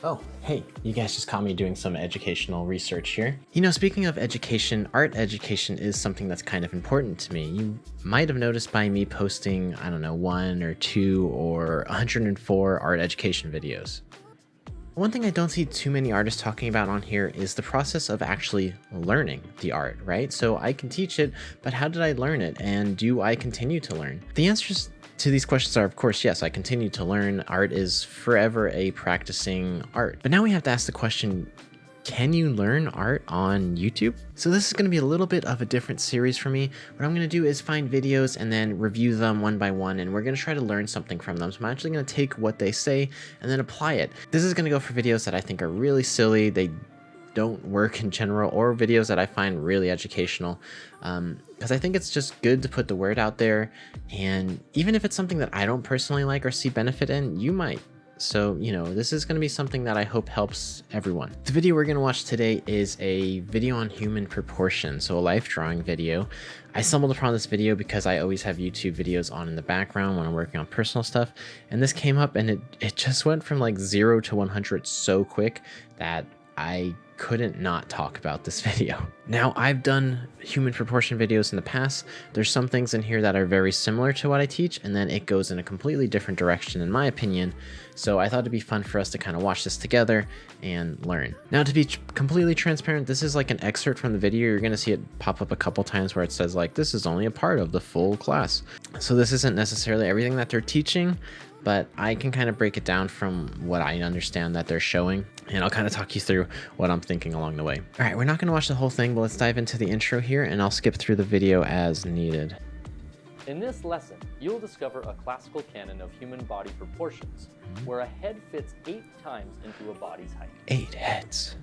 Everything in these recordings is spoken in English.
Oh, hey, you guys just caught me doing some educational research here. You know, speaking of education, art education is something that's kind of important to me. You might have noticed by me posting, I don't know, 1 or 2 or 104 art education videos. One thing I don't see too many artists talking about on here is the process of actually learning the art, right? So I can teach it, but how did I learn it? And do I continue to learn? The answers to these questions are, of course, yes, I continue to learn. Art is forever a practicing art. But now we have to ask the question, can you learn art on YouTube? So this is going to be a little bit of a different series for me. What I'm going to do is find videos and then review them one by one, and we're going to try to learn something from them. So I'm actually going to take what they say and then apply it. This is going to go for videos that I think are really silly, they don't work in general, or videos that I find really educational, because I think it's just good to put the word out there, and even if it's something that I don't personally like or see benefit in, you might. So, you know, this is going to be something that I hope helps everyone. The video we're going to watch today is a video on human proportion, so a life drawing video. I stumbled upon this video because I always have YouTube videos on in the background when I'm working on personal stuff, and this came up and it just went from like 0 to 100 so quick that I couldn't not talk about this video. Now, I've done human proportion videos in the past. There's some things in here that are very similar to what I teach, and then it goes in a completely different direction in my opinion. So I thought it'd be fun for us to kind of watch this together and learn. Now, to be completely transparent, this is like an excerpt from the video. You're going to see it pop up a couple times where it says like, this is only a part of the full class. So this isn't necessarily everything that they're teaching, but I can kind of break it down from what I understand that they're showing, and I'll kind of talk you through what I'm thinking along the way. All right, we're not going to watch the whole thing, but let's dive into the intro here, and I'll skip through the video as needed. In this lesson, you'll discover a classical canon of human body proportions, where a head fits 8 times into a body's height. 8 heads.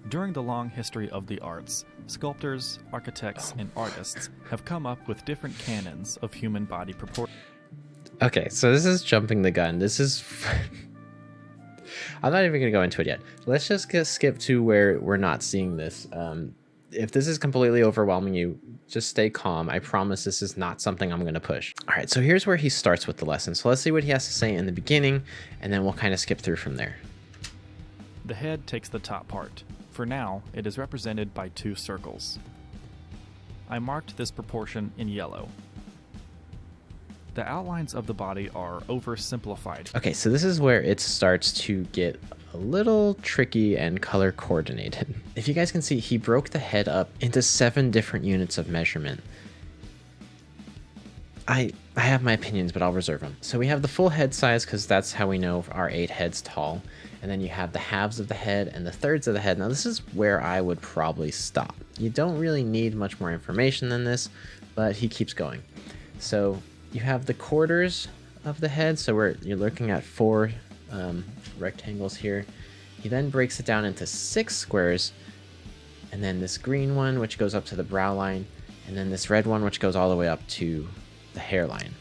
During the long history of the arts, sculptors, architects, and artists have come up with different canons of human body proportions. Okay, so this is jumping the gun. This is... I'm not even going to go into it yet. Let's just skip to where we're not seeing this. If this is completely overwhelming you, just stay calm. I promise this is not something I'm going to push. All right, so here's where he starts with the lesson. So let's see what he has to say in the beginning, and then we'll kind of skip through from there. The head takes the top part. For now, it is represented by 2 circles. I marked this proportion in yellow. The outlines of the body are oversimplified. Okay, so this is where it starts to get a little tricky and color coordinated. If you guys can see, he broke the head up into 7 different units of measurement. I have my opinions, but I'll reserve them. So we have the full head size, because that's how we know our 8 heads tall. And then you have the halves of the head and the thirds of the head. Now this is where I would probably stop. You don't really need much more information than this, but he keeps going. So you have the quarters of the head, so you're looking at 4 rectangles here. He then breaks it down into 6 squares, and then this green one, which goes up to the brow line, and then this red one, which goes all the way up to the hairline.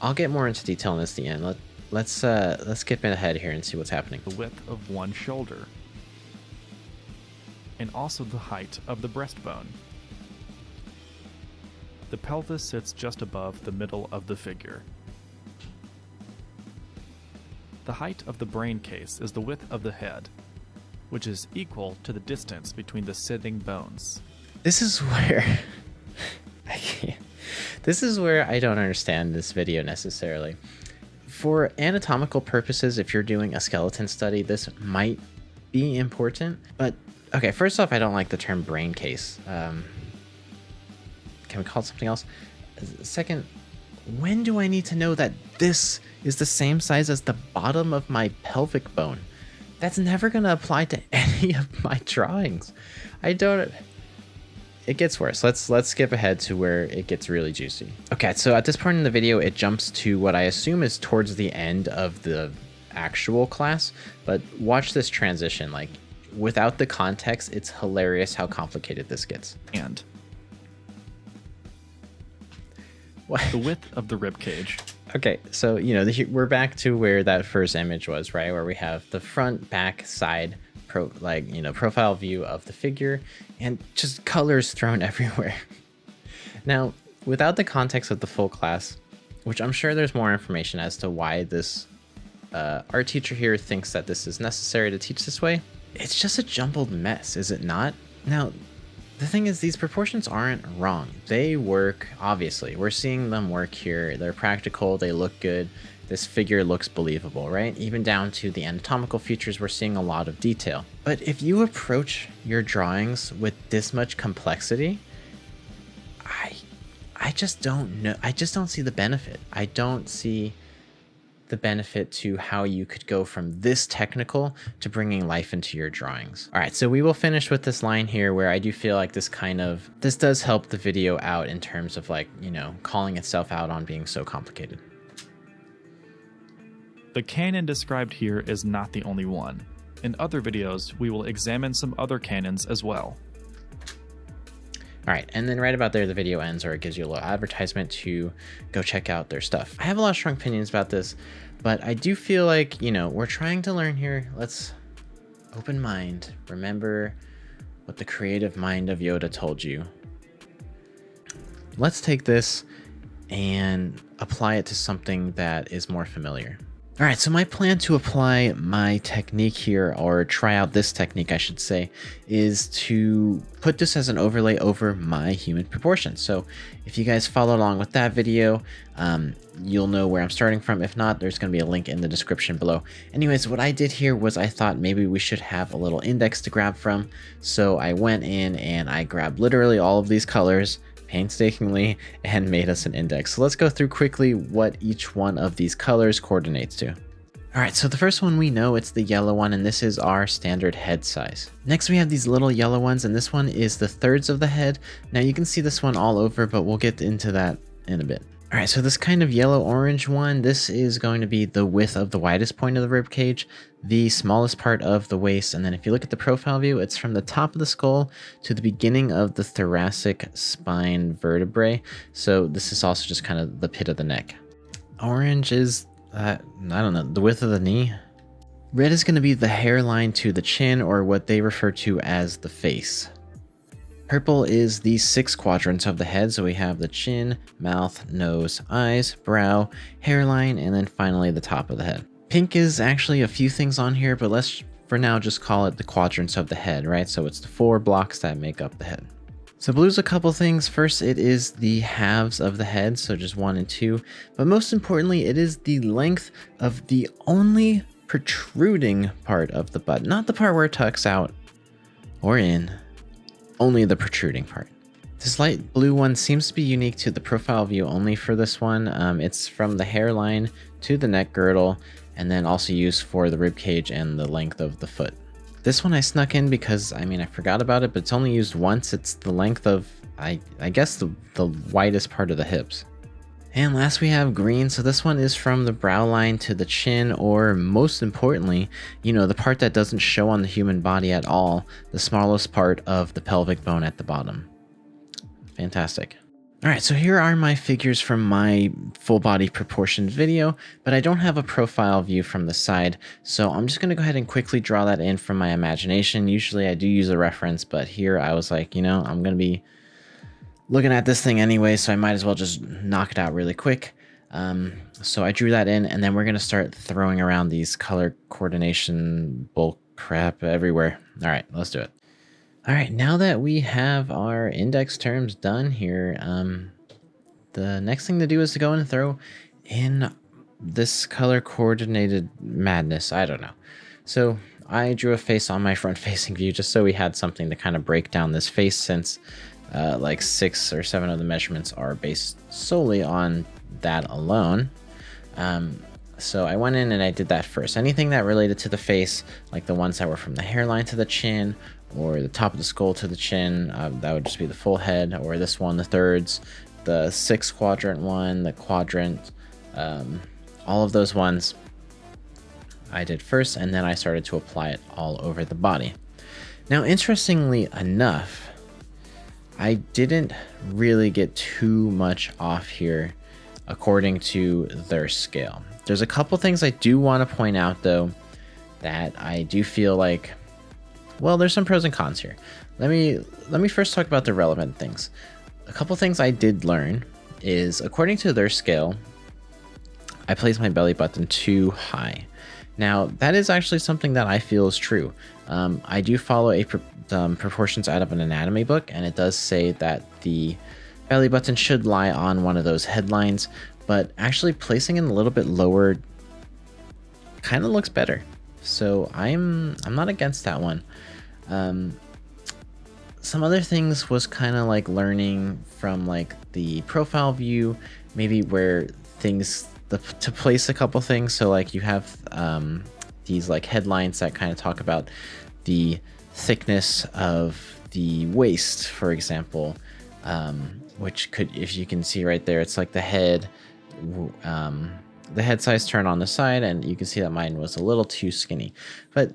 I'll get more into detail on this at the end. Let's skip ahead here and see what's happening. The width of one shoulder, and also the height of the breastbone. The pelvis sits just above the middle of the figure. The height of the brain case is the width of the head, which is equal to the distance between the sitting bones. This is where This is where I don't understand this video necessarily. For anatomical purposes, if you're doing a skeleton study, this might be important. But okay, first off, I don't like the term brain case. Can we call it something else? Second, when do I need to know that this is the same size as the bottom of my pelvic bone? That's never going to apply to any of my drawings. It gets worse. Let's skip ahead to where it gets really juicy. Okay, so at this point in the video, it jumps to what I assume is towards the end of the actual class, but watch this transition. Like, without the context, it's hilarious how complicated this gets. And What? the width of the rib cage. Okay, so, we're back to where that first image was, right? Where we have the front, back, side profile view of the figure, and just colors thrown everywhere. Now, without the context of the full class, which I'm sure there's more information as to why this art teacher here thinks that this is necessary to teach this way, it's just a jumbled mess, is it not? Now, the thing is, these proportions aren't wrong. They work, obviously. We're seeing them work here. They're practical, they look good. This figure looks believable, right? Even down to the anatomical features, we're seeing a lot of detail. But if you approach your drawings with this much complexity, I just don't know. I just don't see the benefit. I don't see the benefit to how you could go from this technical to bringing life into your drawings. All right, so we will finish with this line here where I do feel like this does help the video out in terms of, like, you know, calling itself out on being so complicated. The canon described here is not the only one. In other videos, we will examine some other canons as well. All right, and then right about there, the video ends, or it gives you a little advertisement to go check out their stuff. I have a lot of strong opinions about this, but I do feel like, you know, we're trying to learn here. Let's open mind. Remember what the creative mind of Yoda told you. Let's take this and apply it to something that is more familiar. All right, so my plan to apply my technique here, or try out this technique, I should say, is to put this as an overlay over my human proportions. So if you guys follow along with that video, you'll know where I'm starting from. If not, there's going to be a link in the description below. Anyways, what I did here was I thought maybe we should have a little index to grab from. So I went in and I grabbed literally all of these colors painstakingly and made us an index. So let's go through quickly what each one of these colors coordinates to. All right, so the first one, we know it's the yellow one, and this is our standard head size. Next, we have these little yellow ones, and this one is the thirds of the head. Now you can see this one all over, but we'll get into that in a bit. All right, so this kind of yellow-orange one, this is going to be the width of the widest point of the rib cage, the smallest part of the waist, and then if you look at the profile view, it's from the top of the skull to the beginning of the thoracic spine vertebrae. So this is also just kind of the pit of the neck. Orange is, I don't know, the width of the knee. Red is going to be the hairline to the chin, or what they refer to as the face. Purple is the 6 quadrants of the head, so we have the chin, mouth, nose, eyes, brow, hairline, and then finally the top of the head. Pink is actually a few things on here, but let's for now just call it the quadrants of the head, right? So it's the 4 blocks that make up the head. So blue's a couple things. First, it is the halves of the head, so just 1 and 2. But most importantly, it is the length of the only protruding part of the butt, not the part where it tucks out or in. Only the protruding part. This light blue one seems to be unique to the profile view only for this one. It's from the hairline to the neck girdle, and then also used for the rib cage and the length of the foot. This one I snuck in because, I mean, I forgot about it, but it's only used once. It's the length of, I guess, the widest part of the hips. And last we have green, so this one is from the brow line to the chin, or most importantly, you know, the part that doesn't show on the human body at all, the smallest part of the pelvic bone at the bottom. Fantastic. All right, so here are my figures from my full body proportions video, but I don't have a profile view from the side, so I'm just gonna go ahead and quickly draw that in from my imagination. Usually I do use a reference, but here I was like, you know, I'm gonna be looking at this thing anyway, so I might as well just knock it out really quick. So I drew that in, and then we're going to start throwing around these color coordination bull crap everywhere. All right, let's do it. All right, now that we have our index terms done here, the next thing to do is to go and throw in this color coordinated madness. I don't know. So I drew a face on my front facing view just so we had something to kind of break down this face, since like 6 or 7 of the measurements are based solely on that alone. So I went in and I did that first. Anything that related to the face, like the ones that were from the hairline to the chin, or the top of the skull to the chin, that would just be the full head, or this one, the thirds, the 6 quadrant one, the quadrant, all of those ones I did first, and then I started to apply it all over the body. Now, interestingly enough, I didn't really get too much off here according to their scale. There's a couple things I do want to point out, though, that I do feel like Well, there's some pros and cons here. Let me first talk about the relevant things. A couple things I did learn is, according to their scale, I placed my belly button too high. Now, that is actually something that I feel is true. I do follow proportions out of an anatomy book, and it does say that the belly button should lie on one of those headlines, but actually placing it a little bit lower kind of looks better. So I'm not against that one. Some other things was kind of like learning from like the profile view, maybe where things to place a couple things. So like you have these like headlines that kind of talk about the thickness of the waist, for example, which could, if you can see right there, it's like the head size turn on the side, and you can see that mine was a little too skinny. But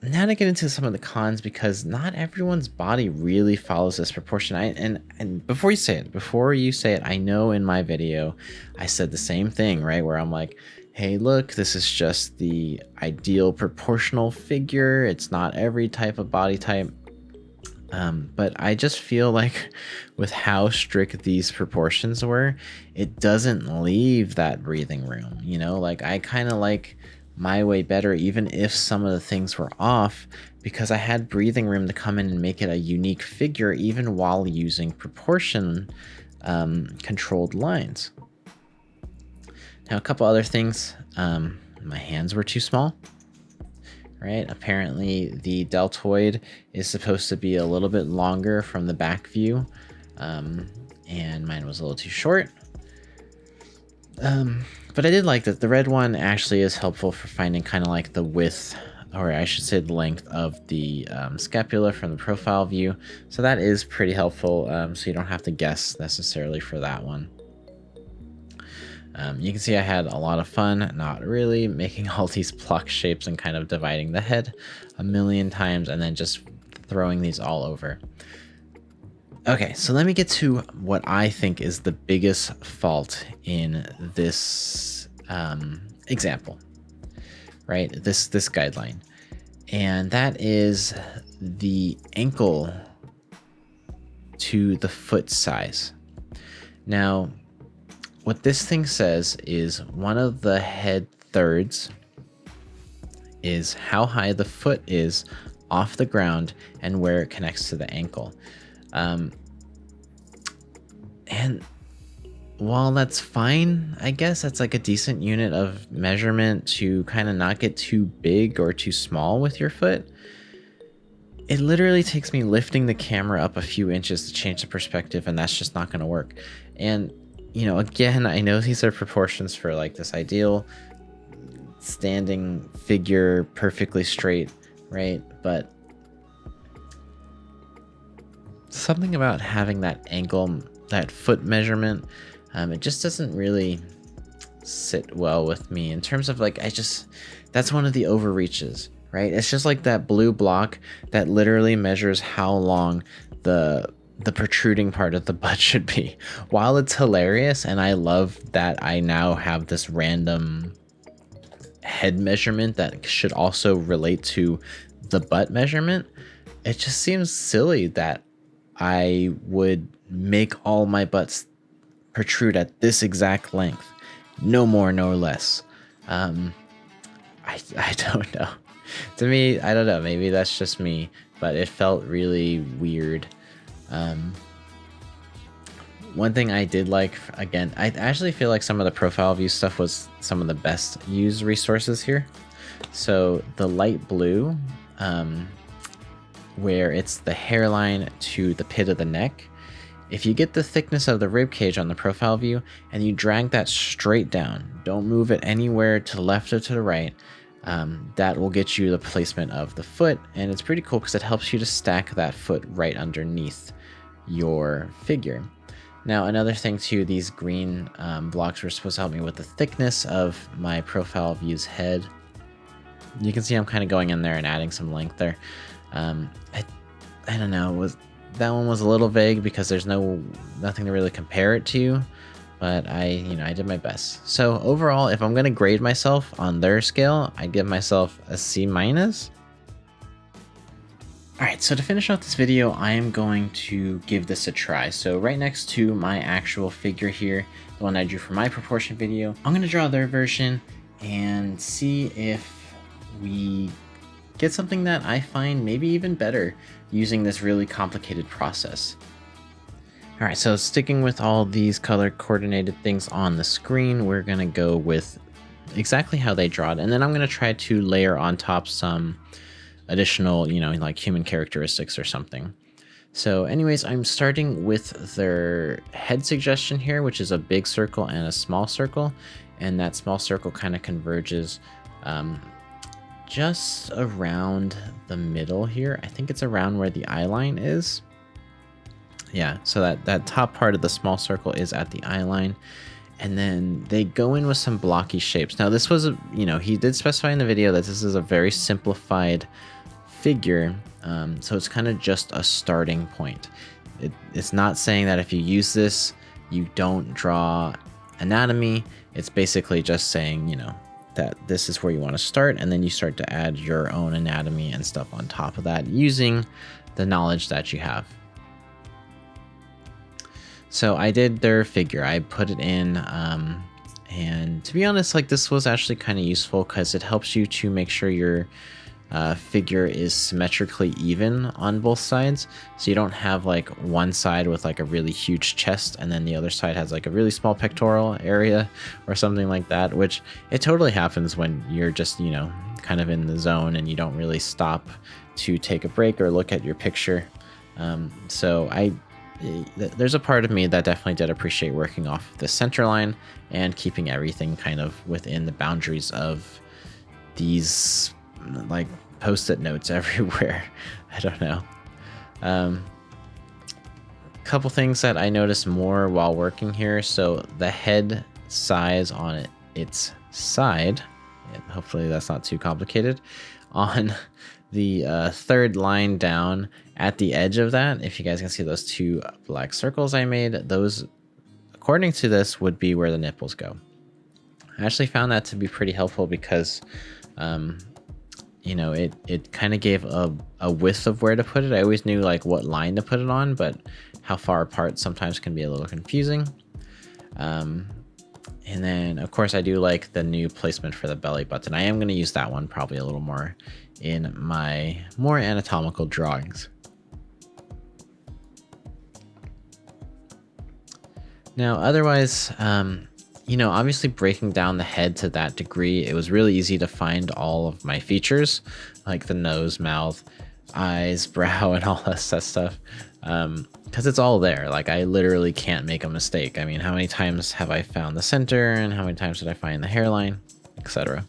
now to get into some of the cons, because not everyone's body really follows this proportion. And before you say it, I know in my video I said the same thing, right? Where I'm like, hey, look, this is just the ideal proportional figure. It's not every type of body type. But I just feel like with how strict these proportions were, it doesn't leave that breathing room, you know? Like, I kind of like my way better, even if some of the things were off, because I had breathing room to come in and make it a unique figure, even while using proportion controlled lines. Now, a couple other things. My hands were too small. Right? Apparently the deltoid is supposed to be a little bit longer from the back view, and mine was a little too short. But I did like that the red one actually is helpful for finding kind of like the width, or I should say the length of the scapula from the profile view. So that is pretty helpful, so you don't have to guess necessarily for that one. You can see I had a lot of fun, not really, making all these block shapes and kind of dividing the head a million times and then just throwing these all over. Okay, so let me get to what I think is the biggest fault in this example, right? This guideline. And that is the ankle to the foot size. Now, what this thing says is one of the head thirds is how high the foot is off the ground and where it connects to the ankle. And while that's fine, I guess that's like a decent unit of measurement to kind of not get too big or too small with your foot. It literally takes me lifting the camera up a few inches to change the perspective, and that's just not going to work. And you know, again, I know these are proportions for like this ideal standing figure, perfectly straight, right? But something about having that ankle, that foot measurement, it just doesn't really sit well with me in terms of like, that's one of the overreaches, right? It's just like that blue block that literally measures how long the protruding part of the butt should be. While it's hilarious, and I love that I now have this random head measurement that should also relate to the butt measurement, it just seems silly that I would make all my butts protrude at this exact length. No more, no less. I don't know. To me, I don't know, maybe that's just me, but it felt really weird. One thing I did like, again, I actually feel like some of the profile view stuff was some of the best used resources here. So the light blue, where it's the hairline to the pit of the neck, if you get the thickness of the rib cage on the profile view and you drag that straight down, don't move it anywhere to the left or to the right, that will get you the placement of the foot. And it's pretty cool because it helps you to stack that foot right underneath your figure. Now, another thing too, these green blocks were supposed to help me with the thickness of my profile view's head. You can see I'm kind of going in there and adding some length there. I don't know, that one was a little vague because there's nothing to really compare it to, but I did my best. So overall, if I'm going to grade myself on their scale, I'd give myself a C-. Alright, so to finish off this video, I am going to give this a try. So right next to my actual figure here, the one I drew for my proportion video, I'm going to draw their version and see if we get something that I find maybe even better using this really complicated process. Alright, so sticking with all these color coordinated things on the screen, we're going to go with exactly how they draw it, and then I'm going to try to layer on top some additional, like human characteristics or something. So anyways, I'm starting with their head suggestion here, which is a big circle and a small circle, and that small circle kind of converges just around the middle here. I think it's around where the eye line is. Yeah, so that top part of the small circle is at the eye line. And then they go in with some blocky shapes. Now this was, he did specify in the video that this is a very simplified figure, so it's kind of just a starting point. It's not saying that if you use this, you don't draw anatomy. It's basically just saying, that this is where you want to start, and then you start to add your own anatomy and stuff on top of that using the knowledge that you have. So I did their figure. I put it in, and to be honest, like this was actually kind of useful because it helps you to make sure your figure is symmetrically even on both sides, so you don't have like one side with like a really huge chest and then the other side has like a really small pectoral area or something like that, which it totally happens when you're just kind of in the zone and you don't really stop to take a break or look at your picture. So there's a part of me that definitely did appreciate working off the center line and keeping everything kind of within the boundaries of these like post-it notes everywhere. I don't know. Couple things that I noticed more while working here. So the head size on its side, and hopefully that's not too complicated, on the third line down at the edge of that, if you guys can see those two black circles I made, those, according to this, would be where the nipples go. I actually found that to be pretty helpful because it kind of gave a width of where to put it. I always knew like what line to put it on, but how far apart sometimes can be a little confusing. And then of course I do like the new placement for the belly button. I am going to use that one probably a little more in my more anatomical drawings. Now otherwise, obviously breaking down the head to that degree, it was really easy to find all of my features, like the nose, mouth, eyes, brow, and all that stuff, because it's all there. Like I literally can't make a mistake. I mean, how many times have I found the center, and how many times did I find the hairline, etc.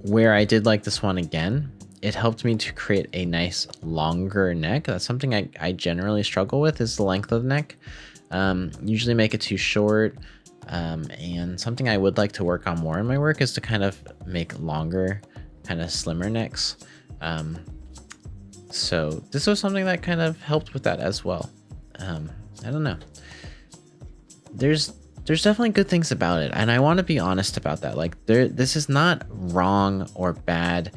Where I did like this one again, it helped me to create a nice longer neck. That's something I generally struggle with, is the length of the neck. Usually make it too short, and something I would like to work on more in my work is to kind of make longer, kind of slimmer necks. So this was something that kind of helped with that as well. I don't know. There's definitely good things about it, and I want to be honest about that. Like this is not wrong or bad.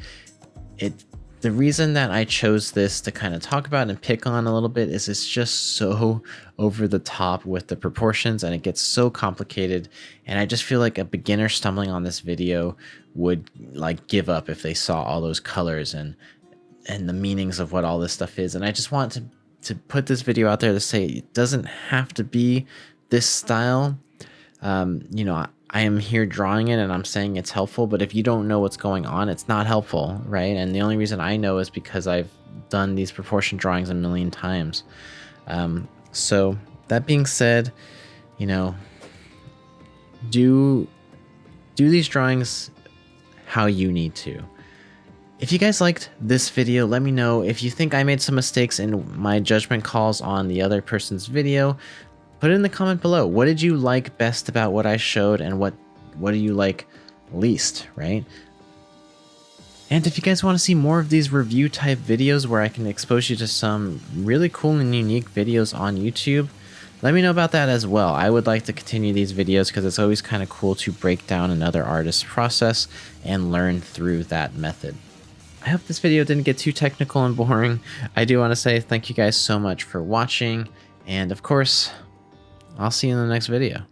The reason that I chose this to kind of talk about and pick on a little bit is it's just so over the top with the proportions, and it gets so complicated, and I just feel like a beginner stumbling on this video would like give up if they saw all those colors and the meanings of what all this stuff is. And I just want to put this video out there to say it doesn't have to be this style. I am here drawing it and I'm saying it's helpful, but if you don't know what's going on, it's not helpful, right? And the only reason I know is because I've done these proportion drawings a million times. So that being said, do these drawings how you need to. If you guys liked this video, let me know. If you think I made some mistakes in my judgment calls on the other person's video, put it in the comment below. What did you like best about what I showed, and what do you like least, right? And if you guys want to see more of these review type videos where I can expose you to some really cool and unique videos on YouTube, let me know about that as well. I would like to continue these videos because it's always kind of cool to break down another artist's process and learn through that method. I hope this video didn't get too technical and boring. I do want to say thank you guys so much for watching. And of course, I'll see you in the next video.